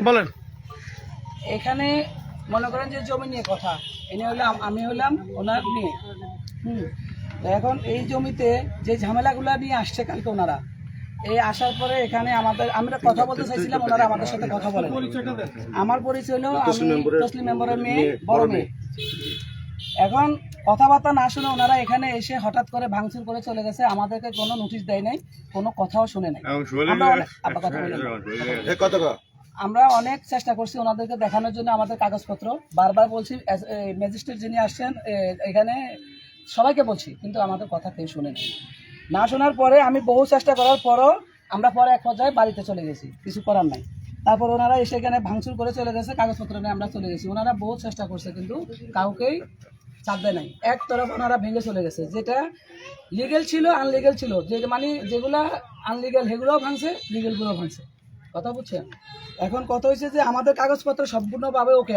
বলেন। এখানে মনে করেন যে জমি নিয়ে কথা, এনে হলাম আমি হলাম ওনার মেয়ে। তো এখন এই জমিতে যে ঝামেলাগুলো নিয়ে আসছে কালকে ওনারা, এই আসার পরে এখানে আমরা কথা বলতে চাইছিলাম, ওনারা আমাদের সাথে কথা বলেন। আমার পরিচয় হলো আমি তসলিম মেম্বারের মেয়ে, বড় মেয়ে। এখন কথাবার্তা না শুনে ওনারা এখানে এসে হঠাৎ করে ভাঙচুর করে চলে গেছে, আমাদেরকে কোনো নোটিশ দেয় নাই, কোনো কথাও শুনে নাই। আমরা অনেক চেষ্টা করছি ওনাদেরকে দেখানোর জন্য আমাদের কাগজপত্র, বারবার বলছি, ম্যাজিস্ট্রেট যিনি আসছেন এখানে সবাইকে বলছি, কিন্তু আমাদের কথা কেউ শুনে না শোনার পরে আমি বহু চেষ্টা করার পরও আমরা পরে এক পর্যায়ে বাড়িতে চলে গেছি, কিছু করার নাই। তারপর ওনারা এসে এখানে ভাঙচুর করে চলে গেছে, কাগজপত্র নিয়ে আমরা চলে গেছি। ওনারা বহু চেষ্টা করছে কিন্তু কাউকেই চাপ দেয় নাই, এক তরফ ওনারা ভেঙে চলে গেছে। যেটা লিগেল ছিল আনলিগেল ছিল, যে মানে যেগুলা আনলিগেল সেগুলোও ভাঙছে, লিগেলগুলোও ভাঙছে। কথা বুঝছেন? এখন কথা হয়েছে যে আমাদের কাগজপত্র সম্পূর্ণভাবে ওকে।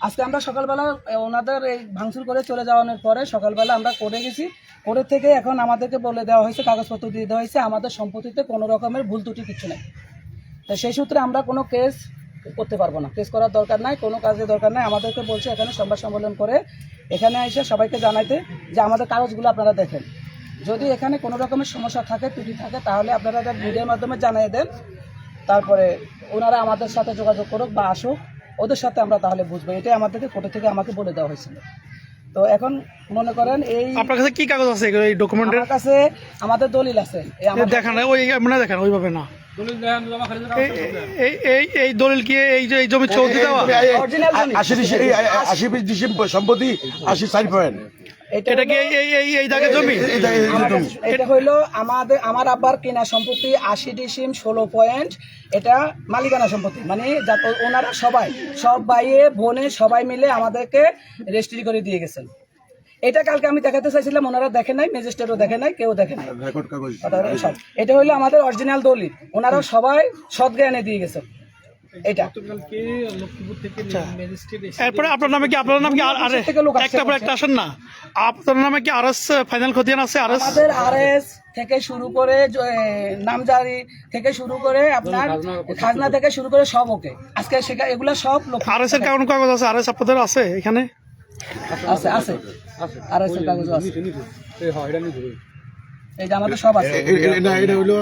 আজকে আমরা সকালবেলা ওনাদের এই ভাঙচুর করে চলে যাওয়ানোর পরে সকালবেলা আমরা করে গেছি, কোর্টের থেকে এখন আমাদেরকে বলে দেওয়া হয়েছে, কাগজপত্র দিয়ে দেওয়া হয়েছে, আমাদের সম্পত্তিতে কোনো রকমের ভুল ত্রুটি কিছু নেই। তো সেই সূত্রে আমরা কোনো কেস করতে পারবো না, কেস করার দরকার নাই, কোনো কাজের দরকার নাই। আমাদেরকে বলছে এখানে সংবাদ সম্মেলন করে এখানে এসে সবাইকে জানাইতে যে আমাদের কাগজগুলো আপনারা দেখেন, যদি এখানে কোনো রকমের সমস্যা থাকে, ত্রুটি থাকে, তাহলে আপনারা মিডিয়ার মাধ্যমে জানিয়ে দেন। তারপরে ওনারা আমাদের সাথে যোগাযোগ করুক বা আসুক, ওদের সাথে আমরা তাহলে বুঝবো। এটাই আমাদেরকে কোর্ট থেকে আমাকে বলে দেওয়া হয়েছিল। তো এখন মনে করেন এই আপনার কাছে কি কাগজ আছে? এই ডকুমেন্টের আমার কাছে আমাদের দলিল আছে। দেখান, ওই মানে দেখান, ওইভাবে না। এই দলিল কি এই জমি চৌধুরী দেওয়া? অরিজিনাল জমি 80 সম্পত্তি 80 এটা কি এই দাগে জমি? এটা হইলো আমার আব্বার কেনা সম্পত্তি 80/16 এটা মালিকানা সম্পত্তি, মানে ওনারা সব ভাইয়ে বোনে সবাই মিলে আমাদেরকে রেজিস্ট্রি করে দিয়ে গেছেন। এটা কালকে আমি দেখাতে চাইছিলাম, ওনারা দেখে নাই, ম্যাজিস্ট্রেটও দেখে নাই, কেউ দেখে নাই। এটা হইলো আমাদের অরিজিনাল দলিল, ওনারা সবাই সৎ জ্ঞানে দিয়ে গেছেন। এটা এরপরে আপনার নামে কি একটা আসেন না, আপনার নামে কি আরএস ফাইনাল খতিয়ান আছে? আমাদের আরএস থেকে শুরু করে নামজারি থেকে শুরু করে আপনার খাজনা থেকে শুরু করে সব ওকে। আজকে এগুলা সব আরএস এর কোন কাগজ আছে? আরএস আপনাদের আছে এখানে? আছে আরএস এর কাগজ আছে, এইটা আমাদের সব আছে। এটা হলো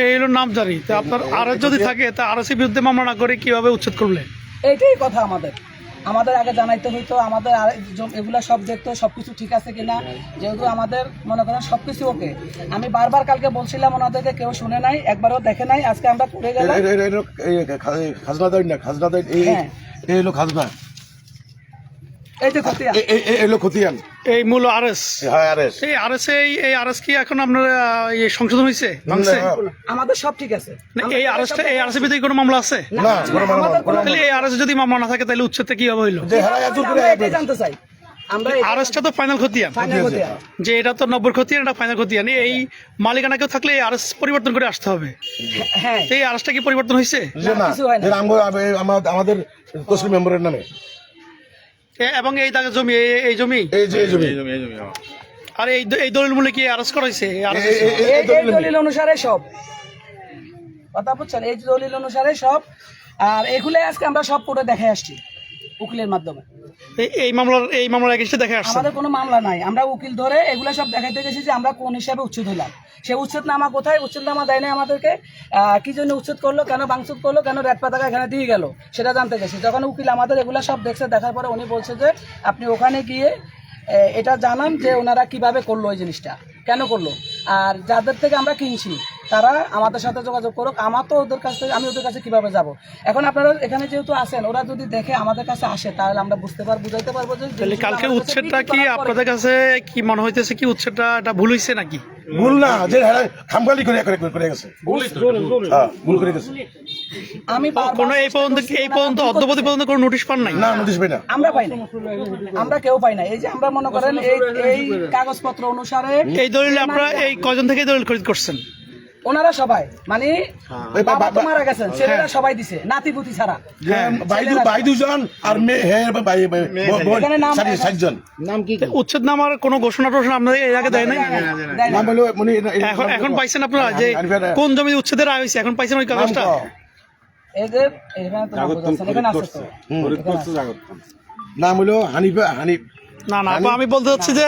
এই হলো নামজারি। তো আপনার আরএস যদি থাকে, তা আরএস এর বিরুদ্ধে মামলা না করে কিভাবে উচ্ছেদ করলে? এইটাই কথা আমাদের আগে জানাইতে হইতো, আমাদের এগুলা সব দেখতো সবকিছু ঠিক আছে কিনা, যেহেতু আমাদের মনে করেন সবকিছু ওকে। আমি বারবার কালকে বলছিলাম, ওনাদেরকে কেউ শুনে নাই, একবারও দেখে নাই। আজকে আমরা করে গেলাম খাজনা দেয় না, খাজনা দেয় এই হলো খাজনা, এই যে খতিয়ান, এই হলো খতিয়ান, এই মূল আরএস। হ্যাঁ আরএস। এই আরএস কি এখন আপনার সংশোধন হয়েছে? আমাদের সব ঠিক আছে। এই আরএস এর ভিতরে কোনো মামলা আছে? না, তাহলে এই আরএস যদি মামলা না থাকে, তাহলে উচ্ছেদটা কিভাবে হইলো? জানতে চাই আমরা। আরএসটা তো ফাইনাল খতিয়ান, যে এটা তো 90 খতিয়ান, এটা ফাইনাল খতিয়ান। এই মালিকানা কেউ থাকলে এই আরএস পরিবর্তন করে আসতে হবে। হ্যাঁ, এই আরএসটা কি পরিবর্তন হয়েছে? আমাদের তসলিম মেম্বারের নামে, এবং এই দাগে জমি, এই জমি আর এই দলিল মূল্যে কি আরএস করা হয়েছে? এই দলিল অনুসারে সব কথা বুঝছেন, এই দলিল অনুসারে সব। আর এগুলো আজকে আমরা সব করে দেখে আসছি উকিলের মাধ্যমে। এই মামলার এগেইনস্টে দেখে আসছে। আমাদের কোনো মামলা নাই, আমরা উকিল ধরে এগুলো সব দেখাইতে গেছি যে আমরা কোন হিসাবে উচ্ছেদ হইলাম। সে উচ্ছেদনামা কোথায়? উচ্ছেদনামা দেয় না আমাদেরকে। কি জন্য উচ্ছেদ করলো, কেন ভাঙচুর করলো, কেন রেড পাতাকা এখানে দিয়ে গেল, সেটা জানতে গেছি। যখন উকিল আমাদের এগুলো সব দেখছে, দেখার পরে উনি বলছে যে আপনি ওখানে গিয়ে এটা জানান যে ওনারা কিভাবে করলো, ওই জিনিসটা কেন করলো, আর যাদের থেকে আমরা কিনছি তারা আমাদের সাথে যোগাযোগ করুক। আমার তো ওদের কাছ থেকে, আমি ওদের কাছে কিভাবে যাব? এখন আপনারা এখানে যেহেতু আছেন, ওরা যদি দেখে আমাদের কাছে আসে, তাহলে আমরা বুঝাইতে পারবো যে কালকে উচ্ছেদটা কি আপনাদের কাছে কি মনে হইতেছে? কি উচ্ছেদটা এটা ভুল হয়েছে নাকি? ভুল না, যে খামগালি করে গেছে, ভুল করে গেছে। আমি এই পর্যন্ত অদ্যবধি পর্যন্ত কোনো নোটিশ পান নাই? না, নোটিশ পাই না, আমরা পাই না, আমরা কেউ পাই না। এই যে আমরা মনে করেন এই কাগজপত্র অনুসারে এই দলিল আপনারা এই কয়জন থেকে দলিল খরিদ করছেন? ওনারা সবাই মানে এই বাবা তো মারা গেছেন, ছেলেরা সবাই দিছে, নাতিপুতি ছাড়া। ভাই দুজন আর মেয়ে হ্যাঁ ভাই এখানে নাম 60 জন। উচ্ছেদ নামার কোনো ঘোষণা টোষণা আপনাদের এর আগে দেয় নাই? দেয় না। নাম হলো মানে এখন পাইছেন আপনারা যে কোন জমি উচ্ছেদের রায় হয়েছে, এখন পাইছেন ওই কাগজটা? এদের এখানে তো নাম বলতেছে না, এখানে আছে তো। নাম হলো হানিফ না না আপা, আমি বলতে চাচ্ছি যে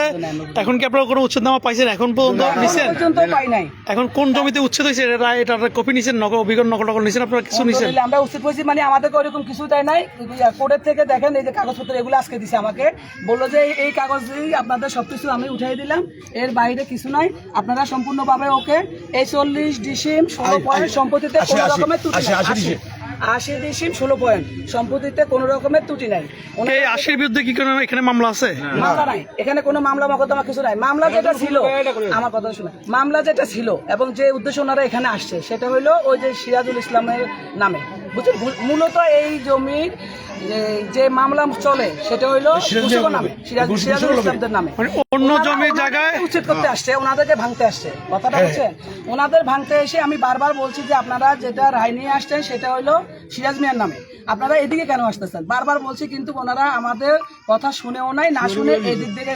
এখন কি আপনারা কোনো উচ্ছেদ নামা পাইছেন এখন পর্যন্ত নিছেন? পর্যন্ত পাই নাই। এখন কোন জমিতে উচ্ছেদ হয়েছে এটার কপি নিছেন, অভিজ্ঞ নকল টকল নিছেন, আপনারা কিছু নিছেন? আলহামদুলিল্লাহ, আমরা উচিত করেছি, মানে আমাদেরকে ওরকম কিছু দেয় নাই। কোর্টের থেকে দেখেন এই যে কাগজপত্র এগুলো আজকে দিছে আমাকে, বললো যে এই কাগজ দিয়েই আপনাদের সবকিছু আমি উঠাই দিলাম, এর বাইরে কিছু নাই, আপনারা সম্পূর্ণভাবে ওকে। এই 40 ডিসিম 16 পয়েন্ট সম্পত্তিতে কোনো রকমের ত্রুটি নাই। 80 ডিসিম 16 পয়েন্ট সম্পত্তিতে কোনো রকমের ত্রুটি নাই। এই 80-র বিরুদ্ধে কি কোনো এখানে মামলা আছে? মামলা নাই, এখানে কোনো মামলা মকদ্দমা কিছু নাই। মামলা যেটা ছিল, আমার কথা শুনে, মামলা যেটা ছিল এবং যে উদ্দেশ্যে ওনারা এখানে আসছে সেটা হলো ওই যে সিরাজুল ইসলামের নামে, বুঝছেন? মূলত এই জমির যে মামলা চলে সেটা হলো নামে, সিরাজুল ইসলামদের নামে। মানে অন্য জমির জায়গায় উচ্ছেদ করতে আসছে, ওনাদেরকে ভাঙতে আসছে, কথাটা বলছেন। ওনাদের ভাঙতে এসে আমি বারবার বলছি যে আপনারা যেটা রায় নিয়ে আসছেন সেটা হলো সিরাজ মিয়ার নামে, আপনারা এদিকে কেন আসতেছেন? বারবার বলছি, কিন্তু ওনারা আমাদের কথা শুনেও নাই, না শুনে এদিক থেকে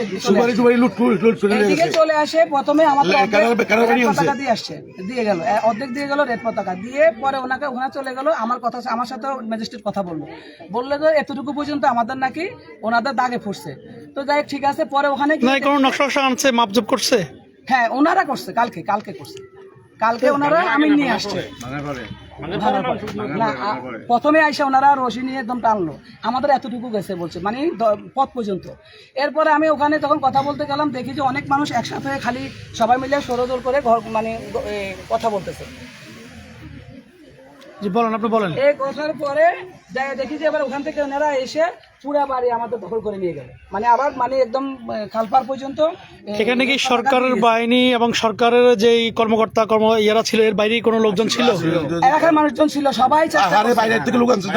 এদিকে চলে আসে। প্রথমে আমাদের পতাকা দিয়ে আসছে, দিয়ে গেল, অর্ধেক দিয়ে গেল রেড পতাকা দিয়ে, পরে ওনাকে ওখানে চলে গেল। আমার সাথে ম্যাজিস্ট্রেট কথা বললো যে এতটুকু পর্যন্ত আমাদের নাকি ওনাদের দাগে ফুটছে। তো যাই হোক, ঠিক আছে। পরে ওখানে কোনো নকশা আনছে, মাপজোপ করছে? হ্যাঁ, ওনারা করছে, কালকে করছে, কালকে ওনারা আমি নিয়ে আসছে না, প্রথমে আইসা ওনারা রশি নিয়ে একদম টানলো, আমাদের এতটুকু গেছে বলছে, মানে পথ পর্যন্ত। এরপরে আমি ওখানে তখন কথা বলতে গেলাম, দেখি যে অনেক মানুষ একসাথে খালি সবাই মিলে সরোদল করে মানে কথা বলতেছে। জি বলেন, আপনি বলেন। এই কথার পরে দেখি যে এবার ওখান থেকে ওনারা এসে পুরা বাড়ি আমাদের দখল করে নিয়ে গেল, মানে আবার মানে একদম খালপার পর্যন্ত। এখানে কি সরকারের বাহিনী এবং সরকারের যে কর্মকর্তা ইয়ারা ছিল, এর বাইরে কোনো লোকজন ছিল? এলাকার মানুষজন ছিল, সবাই বাইরে থেকে লোক আনছে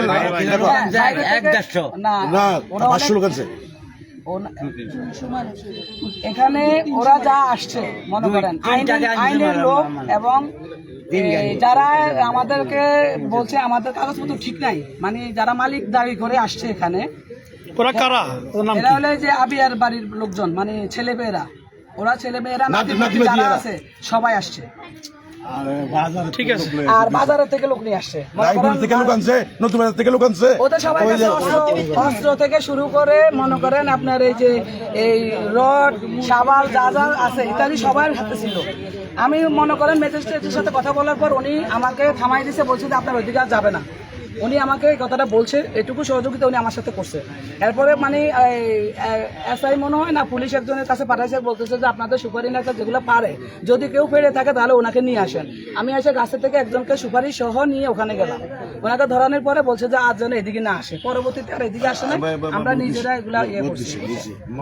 এখানে ওরা যা আসছে মনে করেন আইনের লোক, এবং যারা আমাদেরকে বলছে আমাদের কাগজপত্র ঠিক নাই, মানে যারা মালিক দাবি করে আসছে এখানে, ওরা কারা? এরা হলো যে আবিয়ার বাড়ির লোকজন, মানে ছেলেমেয়েরা, ওরা ছেলেমেয়েরা যারা আছে সবাই আসছে। ঠিক আছে। আর বাজারের থেকে লোক নিয়ে আসছে, নতুন বাজার থেকে লোক আনছে, ওদের সবাই অস্ত্র থেকে শুরু করে মনে করেন আপনার এই যে এই রড সাবাল যা যা আছে ইত্যাদি সবার হাতে ছিল। আমি মনে করেন ম্যাজিস্ট্রেটের সাথে কথা বলার পর উনি আমাকে থামাই দিয়েছে, বলছে যে আপনার ওইদিকে আর যাবে না। উনি আমাকে এই কথাটা বলছে, এটুকু সহযোগিতা উনি আমার সাথে করছে। এরপরে মানে এসআই মনে হয় না পুলিশ একজনের কাছে পাঠাইছে, বলতেছে যে আপনাদের সুপারি নেতা যেগুলো পারে যদি কেউ ফেরে থাকে তাহলে ওনাকে নিয়ে আসেন। আমি এসে গাছের থেকে একজনকে সুপারি সহ নিয়ে ওখানে গেলাম, ওনাকে ধরানোর পরে বলছে যে আজ যেন এদিকে না আসে, পরবর্তীতে আর এদিকে আসে না, আমরা নিজেরা এগুলা ইয়ে করছি।